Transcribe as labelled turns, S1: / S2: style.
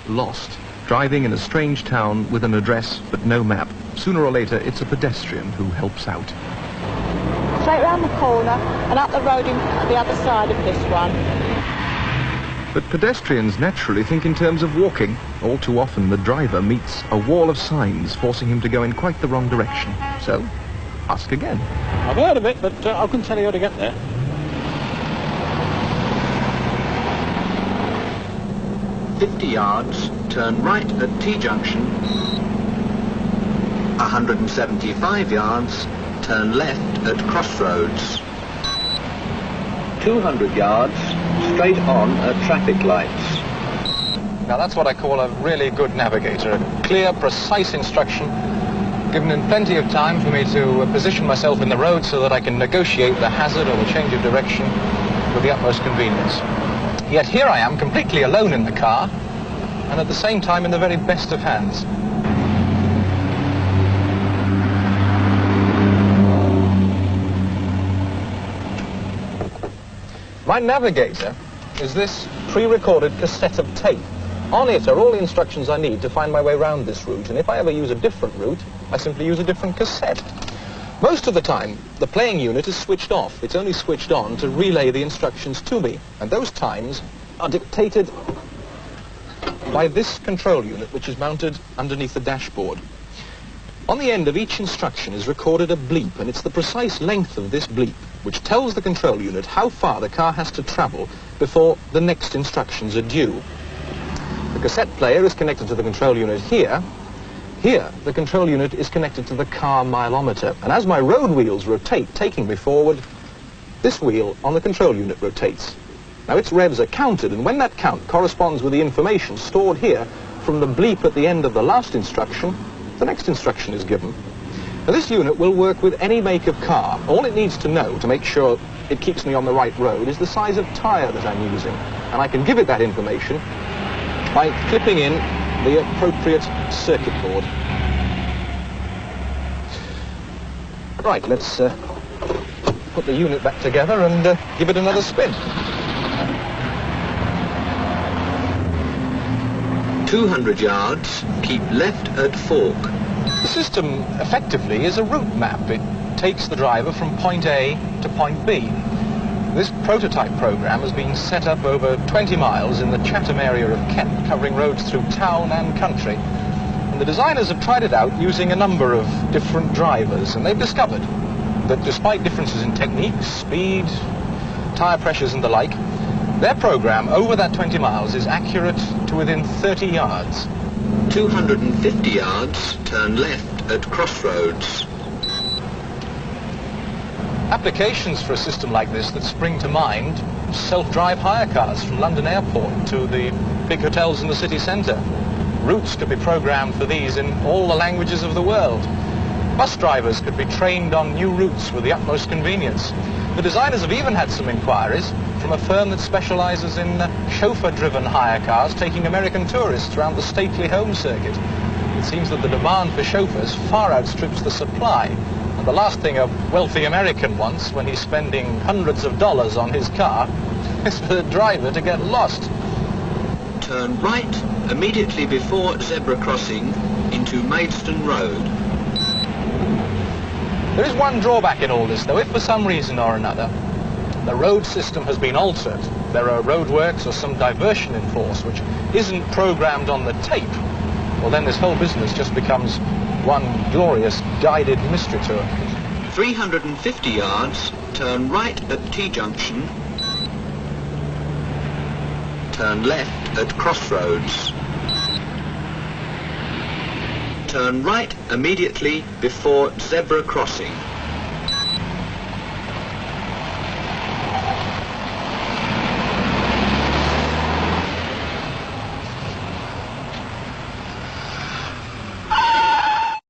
S1: lost, driving in a strange town with an address but no map. Sooner or later, it's a pedestrian who helps out.
S2: Straight round the corner and up the road on the other side of this one.
S1: But pedestrians naturally think in terms of walking. All too often, the driver meets a wall of signs forcing him to go in quite the wrong direction. So, ask again.
S3: I've heard of it, but I couldn't tell you how to get there.
S4: "50 yards, turn right at T-junction. 175 yards, turn left at crossroads. 200 yards, straight on at traffic lights."
S1: Now that's what I call a really good navigator. A clear, precise instruction, given him plenty of time for me to position myself in the road so that I can negotiate the hazard or the change of direction with the utmost convenience. Yet here I am, completely alone in the car, and at the same time in the very best of hands. My navigator is this pre-recorded cassette of tape. On it are all the instructions I need to find my way around this route, and if I ever use a different route, I simply use a different cassette. Most of the time, the playing unit is switched off. It's only switched on to relay the instructions to me, and those times are dictated by this control unit, which is mounted underneath the dashboard. On the end of each instruction is recorded a bleep, and it's the precise length of this bleep which tells the control unit how far the car has to travel before the next instructions are due. The cassette player is connected to the control unit here. Here, the control unit is connected to the car mileometer, and as my road wheels rotate, taking me forward, this wheel on the control unit rotates. Now its revs are counted, and when that count corresponds with the information stored here from the bleep at the end of the last instruction, the next instruction is given. Now this unit will work with any make of car. All it needs to know to make sure it keeps me on the right road is the size of tyre that I'm using, and I can give it that information by clipping in the appropriate circuit board. Right, let's put the unit back together and give it another spin.
S4: 200 yards, keep left at fork.
S1: The system, effectively, is a route map. It takes the driver from point A to point B. This prototype program has been set up over 20 miles in the Chatham area of Kent, covering roads through town and country. And the designers have tried it out using a number of different drivers, and they've discovered that despite differences in techniques, speed, tyre pressures and the like, their program over that 20 miles is accurate to within 30 yards.
S4: 250 yards, turn left at crossroads.
S1: Applications for a system like this that spring to mind: self-drive hire cars from London Airport to the big hotels in the city centre. Routes could be programmed for these in all the languages of the world. Bus drivers could be trained on new routes with the utmost convenience. The designers have even had some inquiries from a firm that specialises in chauffeur-driven hire cars taking American tourists around the stately home circuit. It seems that the demand for chauffeurs far outstrips the supply, and the last thing a wealthy American wants when he's spending hundreds of dollars on his car is for the driver to get lost.
S4: Turn right immediately before zebra crossing into Maidstone Road.
S1: There is one drawback in all this, though. If for some reason or another the road system has been altered, there are roadworks or some diversion in force which isn't programmed on the tape, well then this whole business just becomes one glorious guided mystery tour.
S4: 350 yards, turn right at T-junction. Turn left at crossroads. Turn right immediately before zebra crossing.